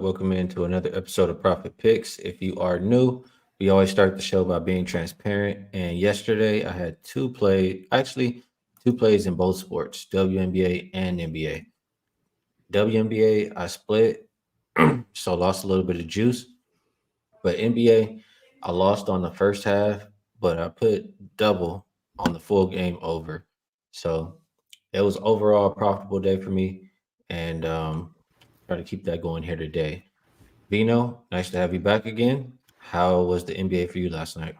Welcome into another episode of Profit Picks. If you are new, we always start the show by being transparent. And yesterday I had two plays in both sports, WNBA and NBA. WNBA, I split, so lost a little bit of juice. But NBA, I lost on the first half, but I put double on the full game over. So it was overall a profitable day for me. And try to keep that going here today. Veno, nice to have you back again. How was the NBA for you last night?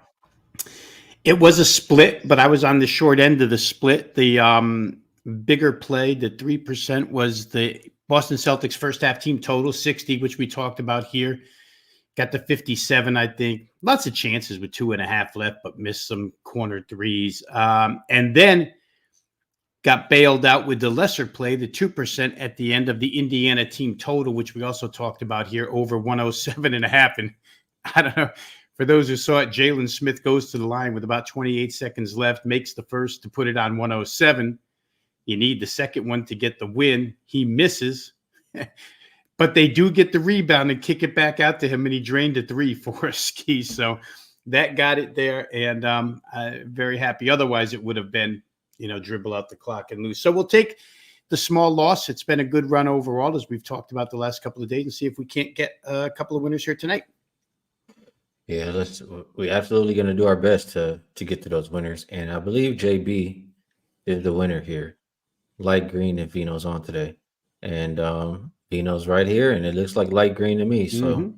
It was a split, but I was on the short end of the split. The bigger play, the 3%, was the Boston Celtics first half team total, 60, which we talked about here. Got to 57, I think. Lots of chances with 2.5 left, but missed some corner threes. And then got bailed out with the lesser play, the 2% at the end of the Indiana team total, which we also talked about here, over 107.5. And I don't know, for those who saw it, Jalen Smith goes to the line with about 28 seconds left, makes the first to put it on 107. You need the second one to get the win. He misses, but they do get the rebound and kick it back out to him, and he drained a three for a Skee. So that got it there, and I'm very happy. Otherwise, it would have been, dribble out the clock and lose. So we'll take the small loss. It's been a good run overall, as we've talked about the last couple of days, and see if we can't get a couple of winners here tonight. Yeah, we're absolutely going to do our best to get to those winners. And I believe JB is the winner here. Light green and Veno's on today. And Veno's right here, and it looks like light green to me. So,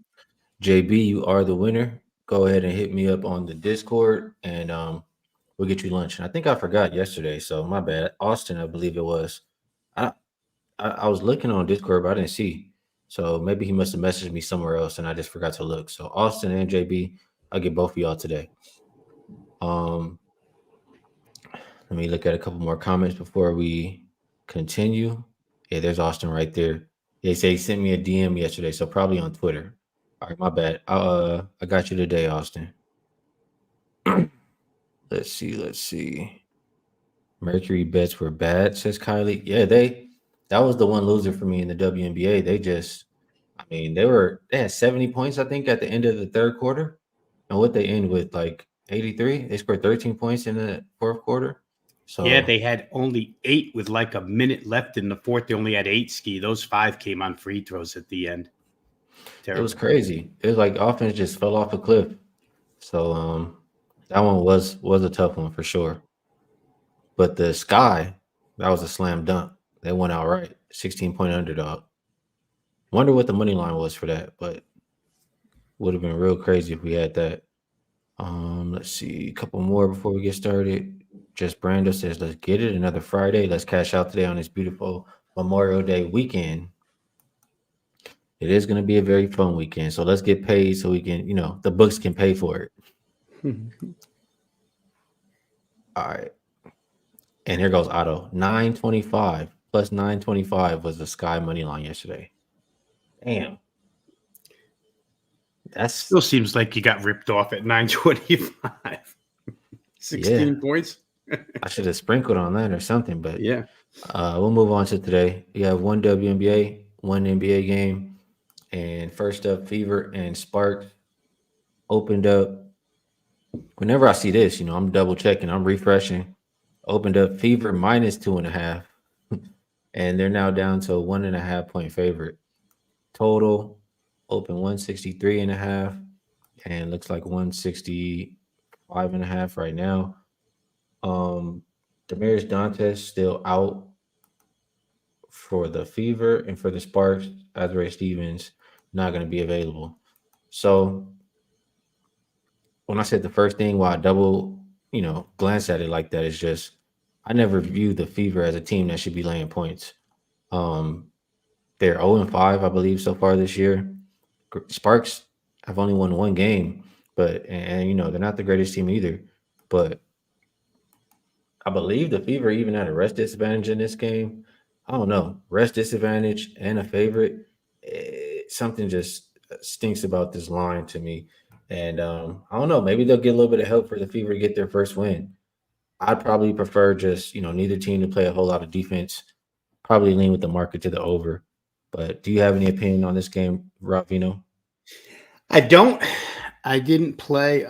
JB, you are the winner. Go ahead and hit me up on the Discord, and we'll get you lunch. And I think I forgot yesterday, so my bad. Austin, I believe it was. I was looking on Discord, but I didn't see. So maybe he must have messaged me somewhere else, and I just forgot to look. So Austin and JB, I'll get both of y'all today. Let me look at a couple more comments before we continue. Yeah, there's Austin right there. They say he sent me a DM yesterday, so probably on Twitter. All right, my bad. I got you today, Austin. Let's see. Mercury bets were bad, says Kylie. Yeah, that was the one loser for me in the WNBA. They had 70 points, I think, at the end of the third quarter. And what they end with, like 83? They scored 13 points in the fourth quarter. So yeah, they had only 8 with like a minute left in the fourth. They only had 8 Skee. Those 5 came on free throws at the end. Terrible. It was crazy. It was like offense just fell off a cliff. So that one was a tough one for sure. But the Sky, that was a slam dunk. They went out right, 16-point underdog. Wonder what the money line was for that, but would have been real crazy if we had that. Let's see, a couple more before we get started. Just Brando says, let's get it. Another Friday. Let's cash out today on this beautiful Memorial Day weekend. It is going to be a very fun weekend. So let's get paid so we can, the books can pay for it. All right. And here goes Otto. 925 plus 925 was the Sky money line yesterday. Damn. That still seems like you got ripped off at 925. 16 points. I should have sprinkled on that or something, but yeah. We'll move on to today. We have one WNBA, one NBA game, and first up, Fever and Sparks opened up. Whenever I see this, I'm double checking, I'm refreshing. Opened up Fever minus 2.5, and they're now down to a 1.5 point favorite. Total open 163.5, and looks like 165.5 right now. Damaris Dantes still out for the Fever, and for the Sparks, Azrae Stevens not going to be available. So when I said the first thing, why I double, glance at it like that, is just I never view the Fever as a team that should be laying points. They're 0-5, I believe, so far this year. Sparks have only won one game, but they're not the greatest team either. But I believe the Fever even had a rest disadvantage in this game. I don't know. Rest disadvantage and a favorite. Something just stinks about this line to me. And I don't know. Maybe they'll get a little bit of help for the Fever to get their first win. I'd probably prefer just, neither team to play a whole lot of defense. Probably lean with the market to the over. But do you have any opinion on this game, Veno? I don't. I didn't play.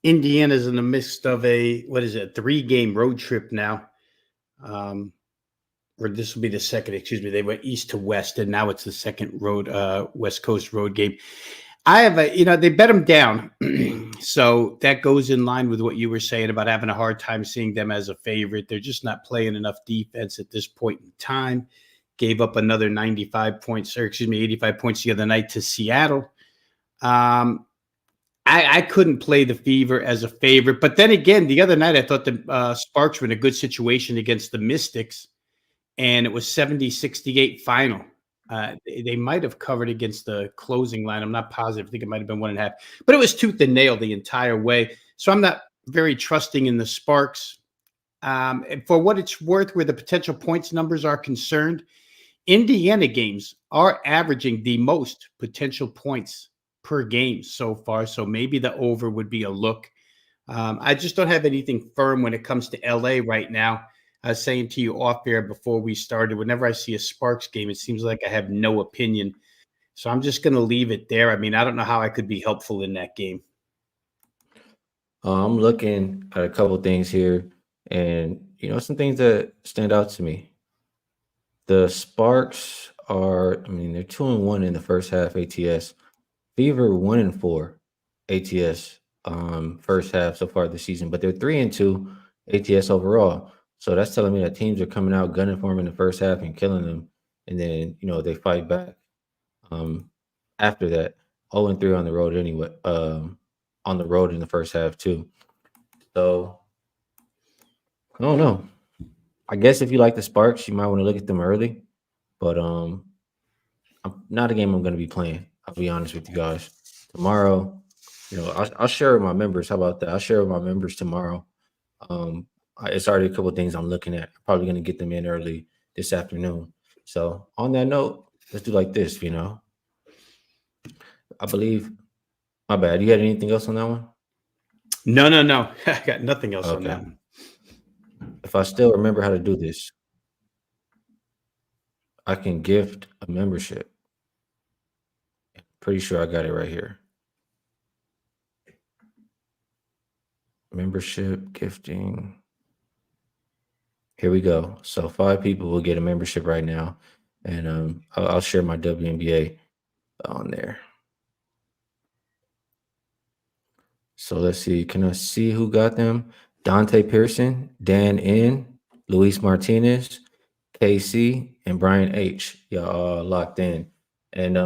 Indiana's in the midst of a, what is it, 3-game road trip now. Or this will be the second, excuse me. They went east to west, and now it's the second West Coast road game. I have they bet them down. So that goes in line with what you were saying about having a hard time seeing them as a favorite. They're just not playing enough defense at this point in time. Gave up another 85 points the other night to Seattle. I couldn't play the Fever as a favorite. But then again, the other night, I thought the Sparks were in a good situation against the Mystics, and it was 70-68 final. They might have covered against the closing line. I'm not positive. I think it might have been 1.5, but it was tooth and nail the entire way. So I'm not very trusting in the Sparks. And for what it's worth, where the potential points numbers are concerned, Indiana games are averaging the most potential points per game so far. So maybe the over would be a look. I just don't have anything firm when it comes to LA right now. I was saying to you off air before we started, whenever I see a Sparks game, it seems like I have no opinion. So I'm just going to leave it there. I mean, I don't know how I could be helpful in that game. I'm looking at a couple things here, and some things that stand out to me. The Sparks are, they're 2-1 in the first half ATS. Fever 1-4 ATS first half so far this season, but they're 3-2 ATS overall. So that's telling me that teams are coming out gunning for them in the first half and killing them, and then they fight back. After that, 0-3 on the road anyway. On the road in the first half too. So I don't know. I guess if you like the Sparks, you might want to look at them early, but not a game I'm going to be playing. I'll be honest with you guys. Tomorrow, I'll share with my members. How about that? I'll share with my members tomorrow. It's already a couple of things I'm looking at. I'm probably going to get them in early this afternoon. So on that note, let's do like this. I believe. My bad. You had anything else on that one? No. I got nothing else on that one. If I still remember how to do this, I can gift a membership. Pretty sure I got it right here. Membership gifting. Here we go. So 5 people will get a membership right now, and I'll share my WNBA on there. So let's see. Can I see who got them? Dante Pearson, Dan N, Luis Martinez, KC, and Brian H. Y'all all locked in. And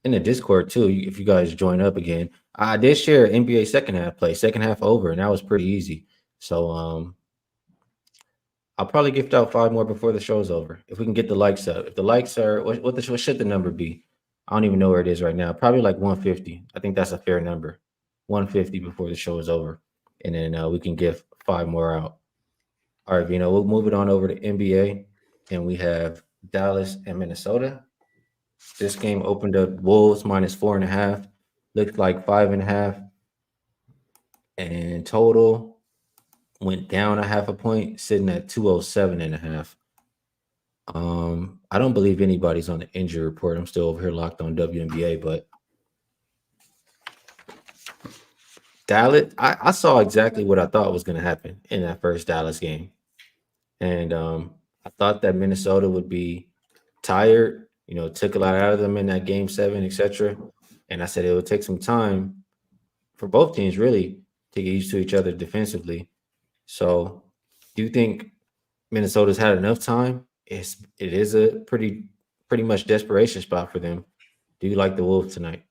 in the Discord too, if you guys join up again, I did share NBA second half play, second half over, and that was pretty easy. So I'll probably gift out 5 more before the show's over. If we can get the likes up. If the likes are, what should the number be? I don't even know where it is right now. Probably like 150. I think that's a fair number. 150 before the show is over. And then we can give 5 more out. All right, we'll move it on over to NBA. And we have Dallas and Minnesota. This game opened up Wolves minus 4.5. Looked like 5.5. And total went down 0.5 point, sitting at 207.5. I don't believe anybody's on the injury report. I'm still over here locked on WNBA, but Dallas, I saw exactly what I thought was going to happen in that first Dallas game. And I thought that Minnesota would be tired, took a lot out of them in that game 7, etc. And I said it would take some time for both teams really to get used to each other defensively. So do you think Minnesota's had enough time? It is a pretty much desperation spot for them. Do you like the Wolves tonight?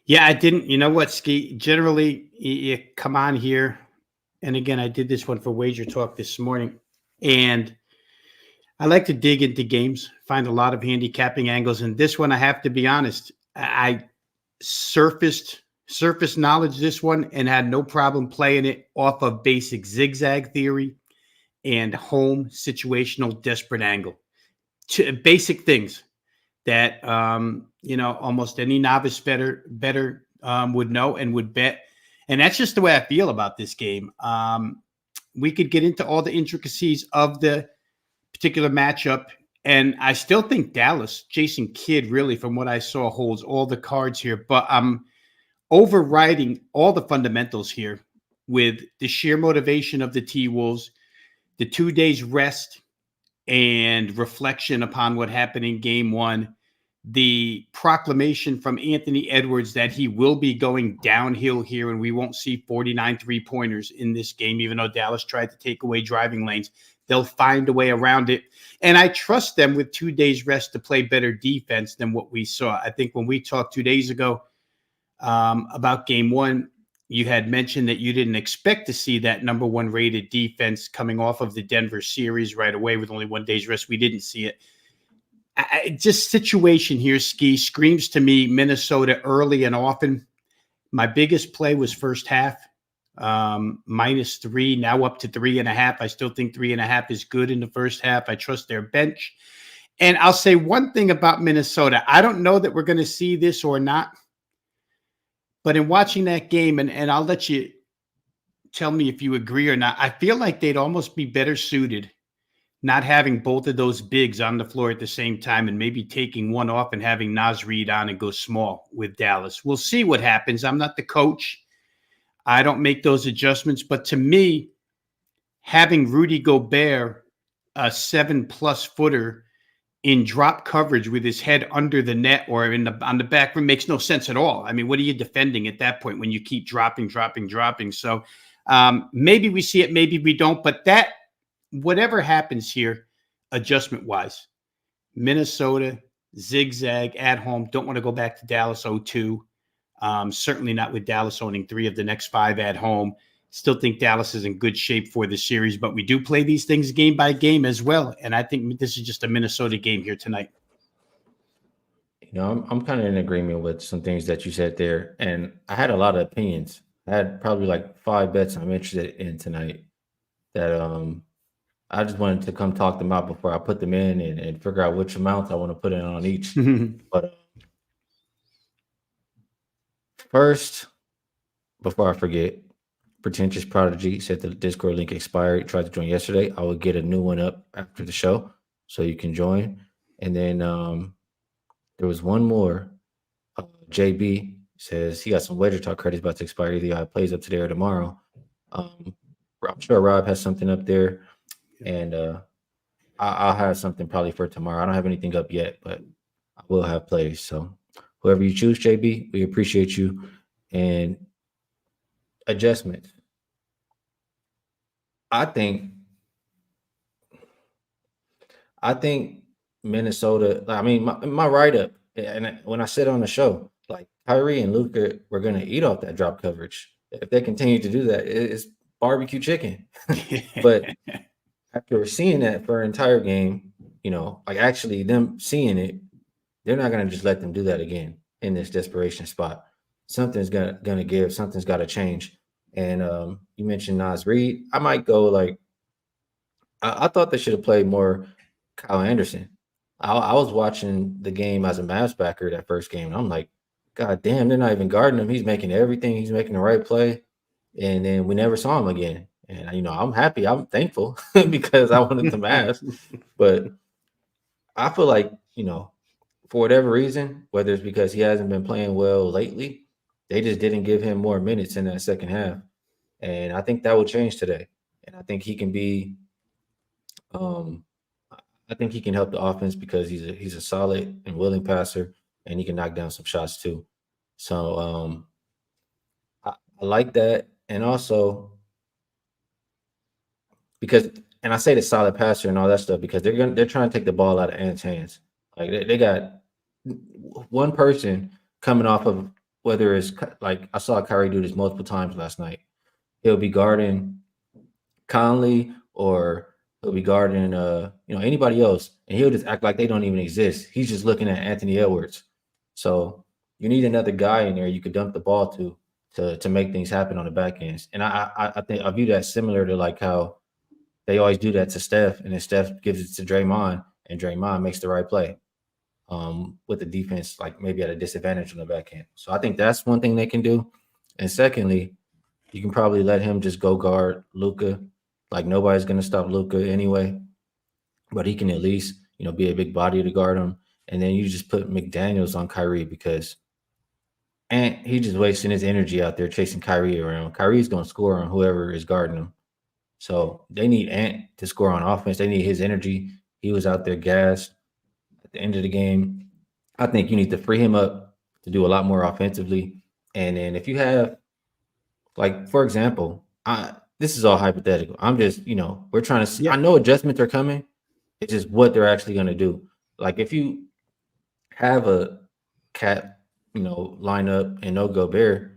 Yeah, I didn't. You know what, Skee? Generally, you come on here, and again, I did this one for Wagertalk this morning, and I like to dig into games, find a lot of handicapping angles, and this one, I have to be honest, I surface knowledge this one and had no problem playing it off of basic zigzag theory and home situational desperate angle. Basic things that almost any novice better would know and would bet. And that's just the way I feel about this game. We could get into all the intricacies of the particular matchup And I still think Dallas, Jason Kidd, really, from what I saw, holds all the cards here. But I'm overriding all the fundamentals here with the sheer motivation of the T-Wolves, the 2 days rest and reflection upon what happened in game one, the proclamation from Anthony Edwards that he will be going downhill here and we won't see 49 3-pointers in this game, even though Dallas tried to take away driving lanes. They'll find a way around it. And I trust them with 2 days rest to play better defense than what we saw. I think when we talked 2 days ago about game one, you had mentioned that you didn't expect to see that number one rated defense coming off of the Denver series right away with only 1 day's rest. We didn't see it. Just situation here, Skee, screams to me Minnesota early and often. My biggest play was first half, -3, now up to 3.5. I still think 3.5 is good in the first half. I trust their bench. And I'll say one thing about Minnesota. I don't know that we're going to see this or not, but in watching that game, and I'll let you tell me if you agree or not, I feel like they'd almost be better suited not having both of those bigs on the floor at the same time and maybe taking one off and having Naz Reid on and go small with Dallas. We'll see what happens. I'm not the coach. I don't make those adjustments. But to me, having Rudy Gobert, a 7+ footer, in drop coverage with his head under the net or on the back rim makes no sense at all. I mean, what are you defending at that point when you keep dropping? So maybe we see it, maybe we don't. But that, whatever happens here, adjustment-wise, Minnesota, zigzag at home. Don't want to go back to Dallas 0-2. Certainly not with Dallas owning 3 of the next 5 at home. Still think Dallas is in good shape for the series, but we do play these things game by game as well. And I think this is just a Minnesota game here tonight. I'm kind of in agreement with some things that you said there. And I had a lot of opinions. I had probably like 5 bets I'm interested in tonight that I just wanted to come talk them out before I put them in and figure out which amounts I want to put in on each. But first, before I forget, Pretentious Prodigy said the Discord link expired. He tried to join yesterday. I will get a new one up after the show so you can join. And then there was one more. JB says he got some Wagertalk credits about to expire. Either I plays up today or tomorrow. I'm sure Rob has something up there. And I'll have something probably for tomorrow. I don't have anything up yet, but I will have plays. So whoever you choose, JB, we appreciate you. And adjustment. I think Minnesota. I mean, my write up, and when I said on the show, like Kyrie and Luka were going to eat off that drop coverage. If they continue to do that, it's barbecue chicken. But after seeing that for an entire game, like actually them seeing it, they're not going to just let them do that again in this desperation spot. Something's gonna give. Something's got to change. And you mentioned Naz Reid. I might go like I thought they should have played more Kyle Anderson. I was watching the game as a Mavs backer that first game, and I'm like, God damn, they're not even guarding him. He's making everything. He's making the right play, and then we never saw him again. And I'm happy. I'm thankful because I wanted the Mavs, but I feel like for whatever reason, whether it's because he hasn't been playing well lately, they just didn't give him more minutes in that second half. And I think that will change today. And I think he can be I think he can help the offense because he's a solid and willing passer and he can knock down some shots too. So I like that. And also because I say the solid passer and all that stuff because they're trying to take the ball out of Ant's hands. Like they got one person coming off of whether it's like I saw Kyrie do this multiple times last night. He'll be guarding Conley or he'll be guarding anybody else, and he'll just act like they don't even exist. He's just looking at Anthony Edwards. So you need another guy in there you could dump the ball to make things happen on the back ends. And I think I view that similar to like how they always do that to Steph, and then Steph gives it to Draymond, and Draymond makes the right play. With the defense like maybe at a disadvantage on the back end. So I think that's one thing they can do. And secondly, you can probably let him just go guard Luka. Like nobody's going to stop Luka anyway, but he can at least be a big body to guard him. And then you just put McDaniels on Kyrie because Ant, he just wasting his energy out there chasing Kyrie around. Kyrie's going to score on whoever is guarding him. So they need Ant to score on offense. They need his energy. He was out there gassed at the end of the game. I think you need to free him up to do a lot more offensively. And then if you have, like, for example, this is all hypothetical. I'm just, we're trying to see. I know adjustments are coming. It's just what they're actually going to do. Like if you have a cat, line up and no Gobert,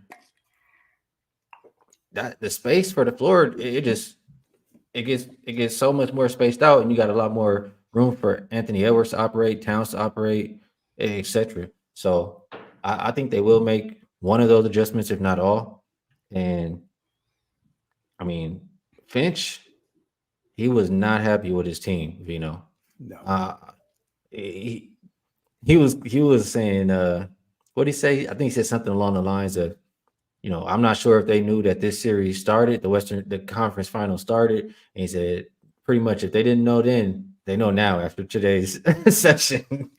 that the space for the floor, it gets so much more spaced out, and you got a lot more room for Anthony Edwards to operate, Towns to operate, etc. So I think they will make one of those adjustments, if not all. And I mean, Finch, he was not happy with his team. No. He was saying, what did he say? I think he said something along the lines of, I'm not sure if they knew that this series started, the conference final started. And he said, pretty much, if they didn't know then, they know now after today's session.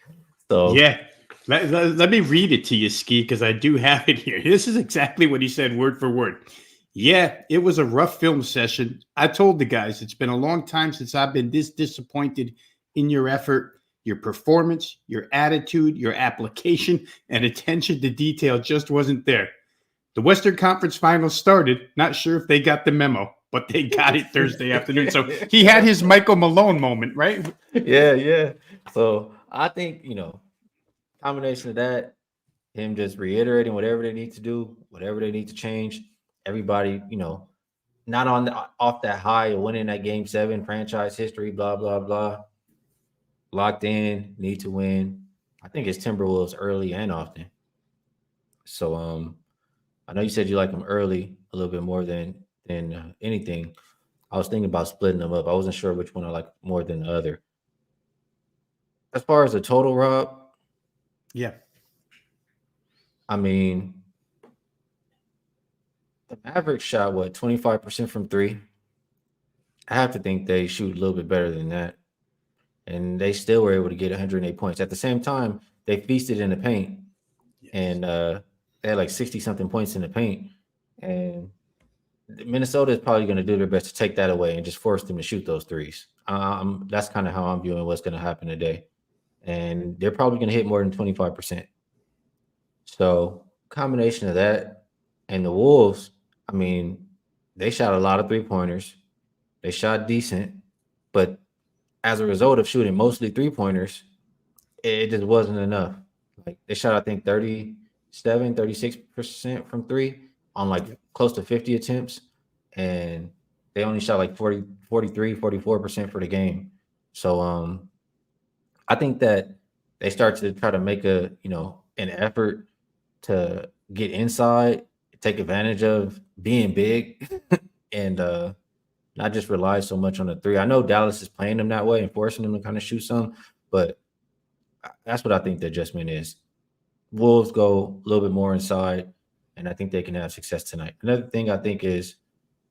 So yeah, let me read it to you, Skee, because I do have it here. This is exactly what he said, word for word. Yeah, it was a rough film session. I told the guys it's been a long time since I've been this disappointed in your effort, your performance, your attitude, your application, and attention to detail just wasn't there. The Western Conference Finals started. Not sure if they got the memo, but they got it Thursday afternoon. So he had his Michael Malone moment, right? Yeah. So I think, combination of that, him just reiterating whatever they need to do, whatever they need to change, everybody, not off that high of winning that game 7, franchise history, blah, blah, blah. Locked in, need to win. I think it's Timberwolves early and often. So I know you said you like them early a little bit more than anything. I was thinking about splitting them up. I wasn't sure which one I like more than the other. As far as the total, Rob, yeah, I mean, the Mavericks shot 25% from 3. I have to think they shoot a little bit better than that, and they still were able to get 108 points. At the same time, they feasted in the paint, and they had like 60 something points in the paint, and Minnesota is probably going to do their best to take that away and just force them to shoot those threes. That's kind of how I'm viewing what's going to happen today. And they're probably going to hit more than 25%. So combination of that and the Wolves, I mean, they shot a lot of 3-pointers. They shot decent, but as a result of shooting mostly 3-pointers, it just wasn't enough. Like they shot, I think, 36% from 3 on like close to 50 attempts, and they only shot like 44% for the game. So I think that they start to try to make an effort to get inside, take advantage of being big, and not just rely so much on the 3. I know Dallas is playing them that way and forcing them to kind of shoot some, but that's what I think the adjustment is. Wolves go a little bit more inside, and I think they can have success tonight. Another thing I think is,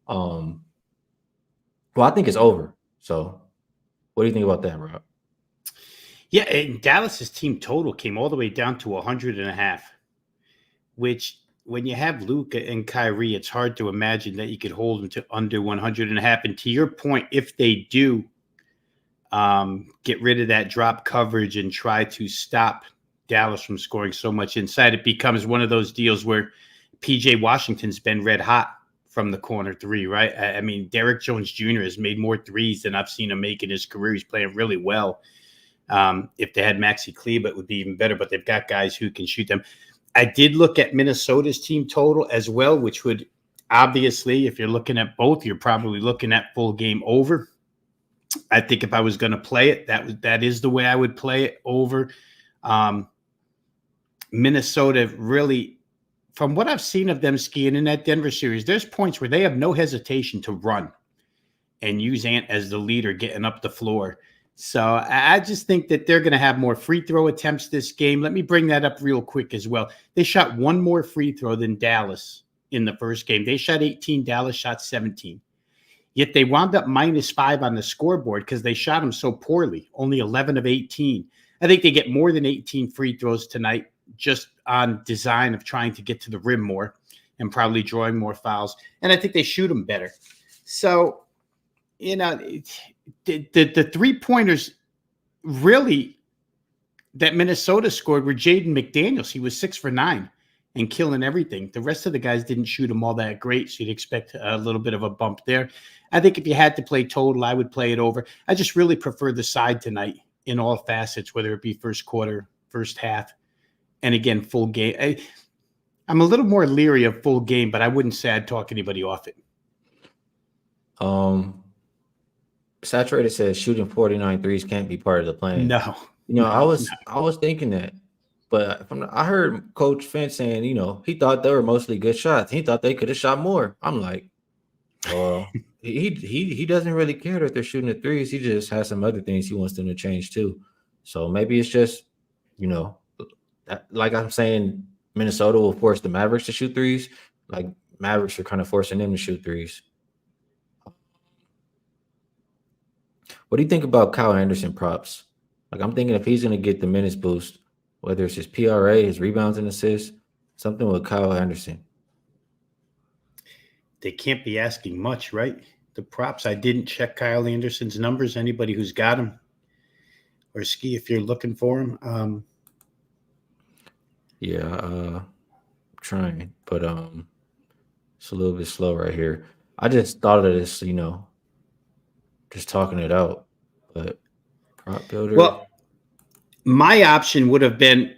I think it's over. So what do you think about that, Rob? Yeah, and Dallas's team total came all the way down to 100.5, which when you have Luka and Kyrie, it's hard to imagine that you could hold them to under 100.5. And to your point, if they do get rid of that drop coverage and try to stop Dallas from scoring so much inside, it becomes one of those deals where PJ Washington's been red hot from the corner 3, right? I mean, Derrick Jones Jr. has made more threes than I've seen him make in his career. He's playing really well. If they had Maxi Kleber, it would be even better, but they've got guys who can shoot them. I did look at Minnesota's team total as well, which would obviously, if you're looking at both, you're probably looking at full game over. I think if I was going to play it, that is the way I would play it, over. Minnesota really, from what I've seen of them skiing in that Denver series, there's points where they have no hesitation to run and use Ant as the leader getting up the floor. So I just think that they're going to have more free throw attempts this game. Let me bring that up real quick as well. They shot one more free throw than Dallas in the first game. They shot 18, Dallas shot 17. Yet they wound up -5 on the scoreboard because they shot them so poorly, only 11 of 18. I think they get more than 18 free throws tonight just on design of trying to get to the rim more and probably drawing more fouls. And I think they shoot them better. So, the three-pointers really that Minnesota scored were Jaden McDaniels. He was 6 for 9 and killing everything. The rest of the guys didn't shoot them all that great, so you'd expect a little bit of a bump there. I think if you had to play total, I would play it over. I just really prefer the side tonight in all facets, whether it be first quarter, first half, and again, full game. I'm a little more leery of full game, but I wouldn't say I'd talk anybody off it. Saturated says shooting 49 threes can't be part of the plan. No. I was thinking that, but I heard Coach Fent saying, he thought they were mostly good shots. He thought they could have shot more. I'm like, well, he doesn't really care that they're shooting the threes. He just has some other things he wants them to change too. So maybe it's just, like I'm saying, Minnesota will force the Mavericks to shoot threes. Like Mavericks are kind of forcing them to shoot threes. What do you think about Kyle Anderson props? Like I'm thinking if he's going to get the minutes boost, whether it's his PRA, his rebounds and assists, something with Kyle Anderson. They can't be asking much, right? The props. I didn't check Kyle Anderson's numbers. Anybody who's got him, or Skee, if you're looking for him. I'm trying, but it's a little bit slow right here. I just thought of this, just talking it out, but prop builder. Well, my option would have been,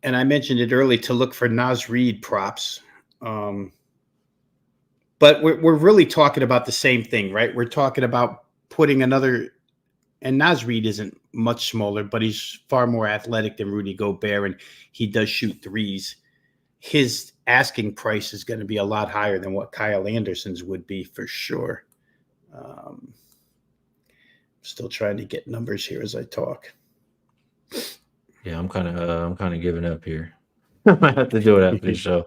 and I mentioned it early, to look for Naz Reid props. But we're really talking about the same thing, right? We're talking about putting another, and Naz Reid isn't much smaller, but he's far more athletic than Rudy Gobert, and he does shoot threes. His asking price is going to be a lot higher than what Kyle Anderson's would be for sure. Still trying to get numbers here as I talk. Yeah, I'm kind of giving up here. I might have to do it after the show.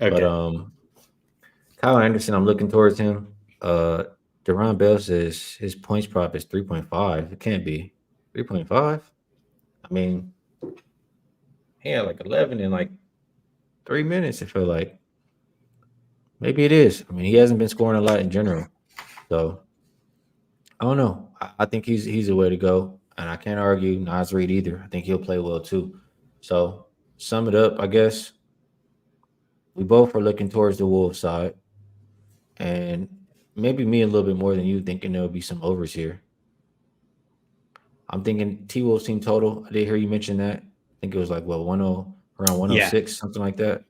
Okay. But Kyle Anderson, I'm looking towards him. Deron Bell says his points prop is 3.5. It can't be 3.5. I mean, he had like 11 in like 3 minutes. I feel like maybe it is. I mean, he hasn't been scoring a lot in general, so I don't know. I think he's the way to go, and I can't argue Naz Reid either. I think he'll play well too. So sum it up, I guess we both are looking towards the Wolves side, and maybe me a little bit more than you, thinking there'll be some overs here. I'm thinking T-Wolves team total. I did hear you mention that. I think it was like, 10, around 106, something like that.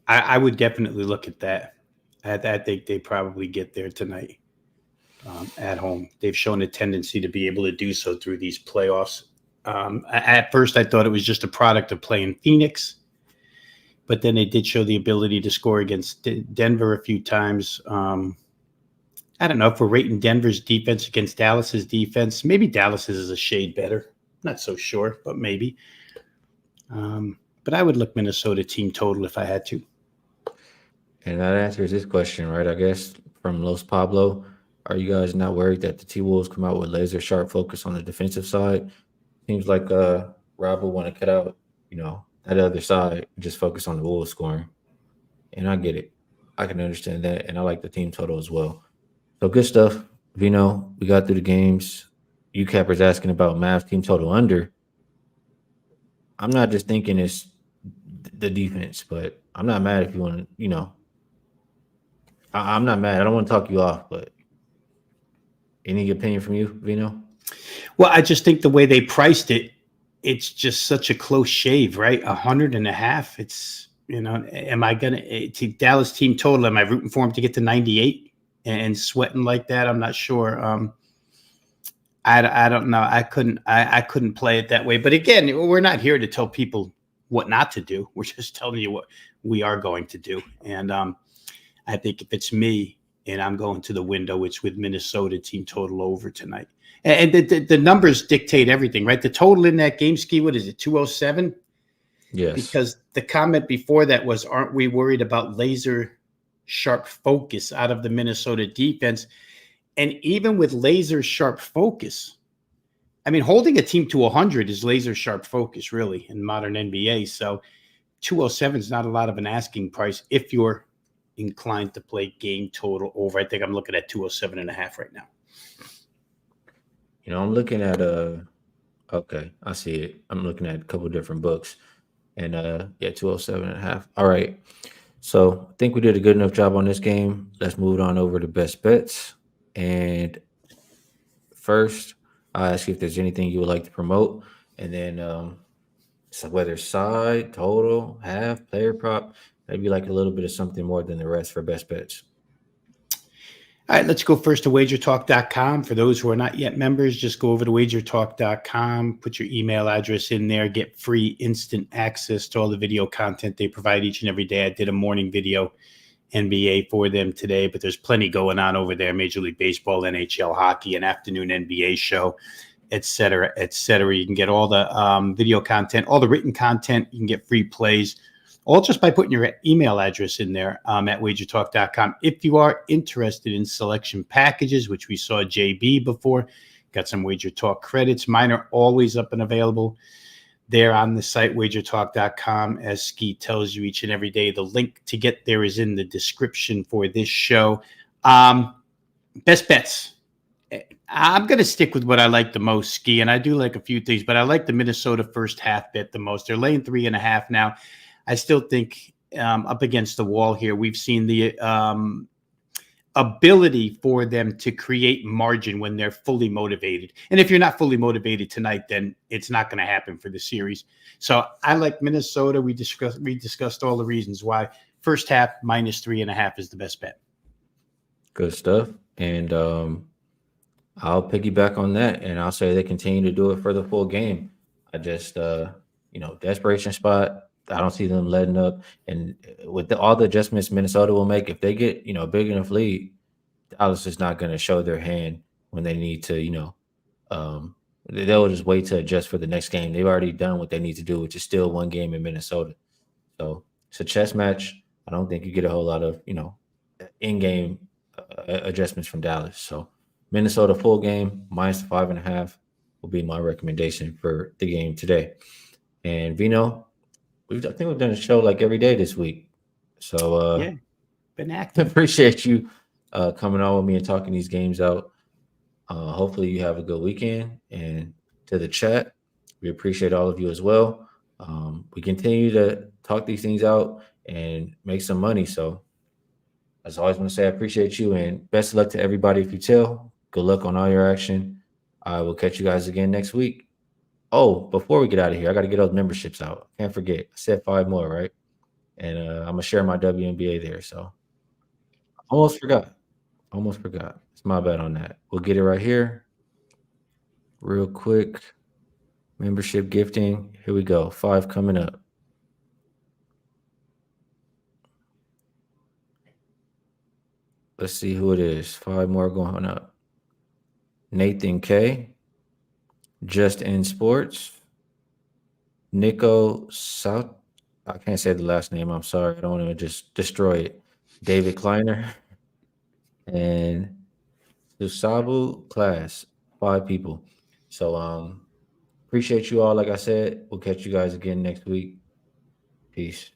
I would definitely look at that. I think they probably get there tonight at home. They've shown a tendency to be able to do so through these playoffs. At first, I thought it was just a product of playing Phoenix, but then they did show the ability to score against Denver a few times. I don't know if we're rating Denver's defense against Dallas's defense. Maybe Dallas's is a shade better. Not so sure, but maybe. But I would look Minnesota team total if I had to. And that answers this question, right? I guess from Los Pablo, are you guys not worried that the T-Wolves come out with laser sharp focus on the defensive side? Seems like Rob will want to cut out, that other side and just focus on the Wolves scoring. And I get it. I can understand that. And I like the team total as well. So good stuff. Veno, we got through the games. UCapper's asking about Mavs team total under. I'm not just thinking it's the defense, but I'm not mad if you want to, I'm not mad. I don't want to talk you off, but any opinion from you, Veno? Well, I just think the way they priced it, it's just such a close shave, right? 100.5. It's, am I going to Dallas team total? Am I rooting for him to get to 98 and sweating like that? I'm not sure. I don't know. I couldn't play it that way. But again, we're not here to tell people what not to do. We're just telling you what we are going to do. And I think if it's me and I'm going to the window, it's with Minnesota team total over tonight. And the numbers dictate everything, right? The total in that game, Skee, what is it, 207? Yes. Because the comment before that was, aren't we worried about laser sharp focus out of the Minnesota defense? And even with laser sharp focus, I mean, holding a team to 100 is laser sharp focus, really, in modern NBA. So 207 is not a lot of an asking price if you're inclined to play game total over. I think I'm looking at 207.5 right now. I'm looking at okay, I see it. I'm looking at a couple different books. And yeah, 207.5. All right. So I think we did a good enough job on this game. Let's move on over to best bets. And first, I'll ask you if there's anything you would like to promote. And then so whether side, total, half, player prop, maybe like a little bit of something more than the rest for best bets. All right, let's go first to wagertalk.com. For those who are not yet members, just go over to wagertalk.com, put your email address in there, get free instant access to all the video content they provide each and every day. I did a morning video NBA for them today, but there's plenty going on over there. Major League Baseball, NHL, hockey, an afternoon NBA show, et cetera, et cetera. You can get all the video content, all the written content. You can get free plays, all just by putting your email address in there at wagertalk.com. If you are interested in selection packages, which we saw JB before, got some Wager Talk credits. Mine are always up and available there on the site, wagertalk.com. As Skee tells you each and every day, the link to get there is in the description for this show. Best bets. I'm going to stick with what I like the most, Skee, and I do like a few things, but I like the Minnesota first half bet the most. They're laying 3.5 now. I still think up against the wall here, we've seen the ability for them to create margin when they're fully motivated. And if you're not fully motivated tonight, then it's not going to happen for the series. So I like Minnesota. We discussed all the reasons why. First half minus 3.5 is the best bet. Good stuff. And I'll piggyback on that, and I'll say they continue to do it for the full game. I just, desperation spot. I don't see them letting up. And with all the adjustments Minnesota will make, if they get, a big enough lead, Dallas is not going to show their hand when they need to, they'll just wait to adjust for the next game. They've already done what they need to do, which is still one game in Minnesota. So it's a chess match. I don't think you get a whole lot of, in-game adjustments from Dallas. So Minnesota full game minus 5.5 will be my recommendation for the game today. And Veno, I think we've done a show like every day this week. So Yeah, been active. appreciate you coming on with me and talking these games out. Hopefully you have a good weekend. And to the chat, we appreciate all of you as well. We continue to talk these things out and make some money. So as I always want to say, I appreciate you and best of luck to everybody if you tell. Good luck on all your action. I will catch you guys again next week. Oh, before we get out of here, I got to get those memberships out. Can't forget. I said 5 more, right? And I'm going to share my WNBA there. So almost forgot. Almost forgot. It's my bad on that. We'll get it right here. Real quick. Membership gifting. Here we go. 5 coming up. Let's see who it is. 5 more going up. Nathan K. Just in Sports. Nico South. I can't say the last name. I'm sorry. I don't want to just destroy it. David Kleiner. And Susabu Class. 5 people. So appreciate you all. Like I said, we'll catch you guys again next week. Peace.